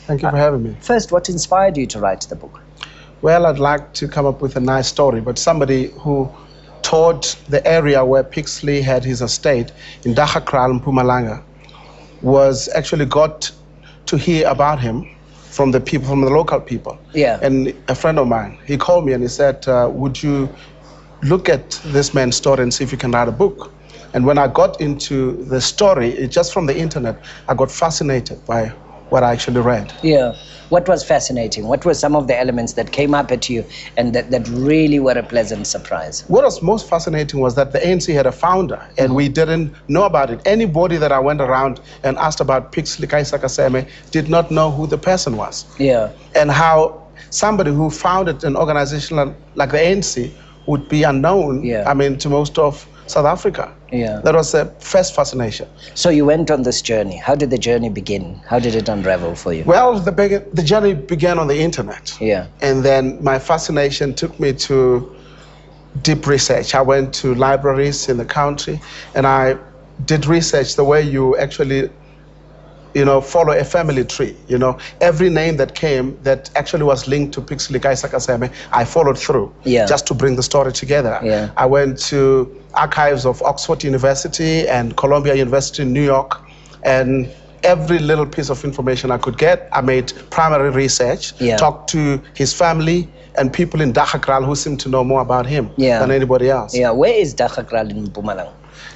Thank you for having me. First, what inspired you to write the book? Well, I'd like to come up with a nice story, but somebody who toured the area where Pixley had his estate in Dachakral, Mpumalanga, was actually got to hear about him from the people, from the local people. Yeah. And a friend of mine, he called me and he said, would you look at this man's story and see if you can write a book? And when I got into the story, just from the internet, I got fascinated by what I actually read. Yeah. What was fascinating? What were some of the elements that came up at you and that really were a pleasant surprise? What was most fascinating was that the ANC had a founder, and we didn't know about it. Anybody that I went around and asked about Pixley Ka Seme did not know who the person was. Yeah. And how somebody who founded an organization like the ANC would be unknown, Yeah. I mean, to most of South Africa. Yeah. That was the first fascination. So you went on this journey. How did the journey begin? How did it unravel for you? Well, the journey began on the internet. Yeah. And then my fascination took me to deep research. I went to libraries in the country and I did research the way you actually, follow a family tree. Every name that came that actually was linked to Pixley Ka Seme, I followed through, Yeah. just to bring the story together. Yeah. I went to archives of Oxford University and Columbia University in New York, and every little piece of information I could get, I made primary research, Yeah. talked to his family and people in Dachakral who seemed to know more about him than anybody else. Yeah. Where is Dachakral in Mpumalanga?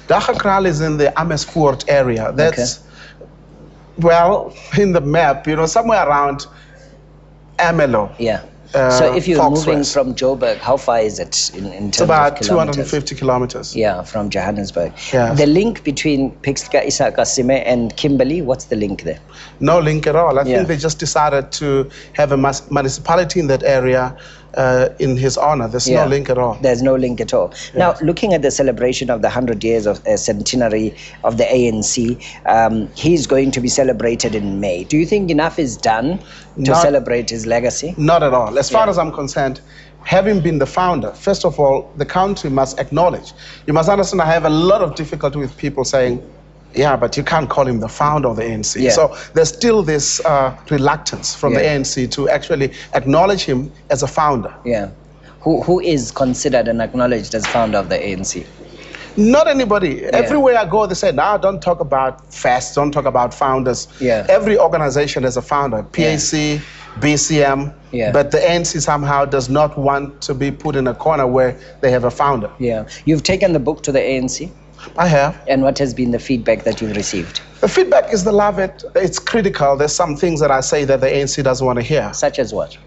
Dachakral is in the Amersfoort area. That's well, in the map, somewhere around Ermelo. Yeah. So if you're moving Foxwest. from Joburg, how far is it in terms It's about of kilometers? 250 kilometers. Yeah, from Johannesburg. Yeah. The link between Pixley Ka Seme and Kimberley, what's the link there? No link at all. I Yeah. think they just decided to have a municipality in that area in his honor. There's no link at all. There's no link at all. Now, looking at the celebration of the 100 years of centenary of the ANC, he's going to be celebrated in May. Do you think enough is done to celebrate his legacy? Not at all. As far as I'm concerned, having been the founder, first of all, the country must acknowledge. You must understand, I have a lot of difficulty with people saying, yeah, but you can't call him the founder of the ANC. Yeah. So there's still this reluctance from the ANC to actually acknowledge him as a founder. Yeah. Who is considered and acknowledged as founder of the ANC? Not anybody. Everywhere I go, they say, no, don't talk about FAST, don't talk about founders. Yeah. Every organization has a founder, PAC, BCM, but the ANC somehow does not want to be put in a corner where they have a founder. Yeah. You've taken the book to the ANC? I have. And what has been the feedback that you've received? The feedback is they love it. It's critical. There's some things that I say that the ANC doesn't want to hear. Such as what?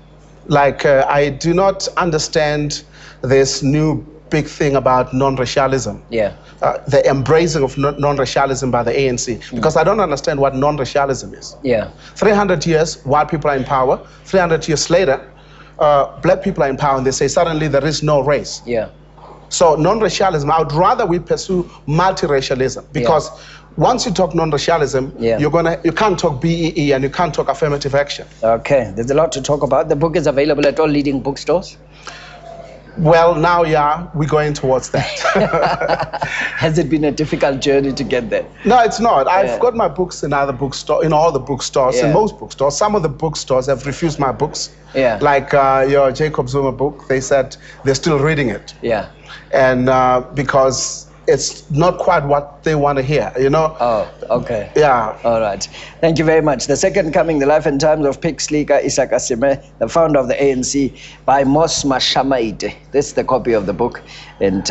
Like, I do not understand this new big thing about non-racialism. Yeah. The embracing of non-racialism by the ANC. Because I don't understand what non-racialism is. Yeah. 300 years, white people are in power. 300 years later, black people are in power, and they say suddenly there is no race. Yeah. So non-racialism, I would rather we pursue multiracialism, because once you talk non-racialism, you can't talk BEE and you can't talk affirmative action. Okay, there's a lot to talk about. The book is available at all leading bookstores? Well, now, we're going towards that. Has it been a difficult journey to get there? No, it's not. I've got my books in other bookstores, in all the bookstores, in most bookstores. Some of the bookstores have refused my books. Yeah. Like your Jacob Zuma book, they said they're still reading it. Yeah. And because it's not quite what they want to hear, Oh, okay. Yeah. All right. Thank you very much. The Second Coming, The Life and Times of Pixley Ka Seme, the founder of the ANC, by Mos Mashamaite. This is the copy of the book. And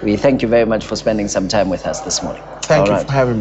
we thank you very much for spending some time with us this morning. Thank you for having me.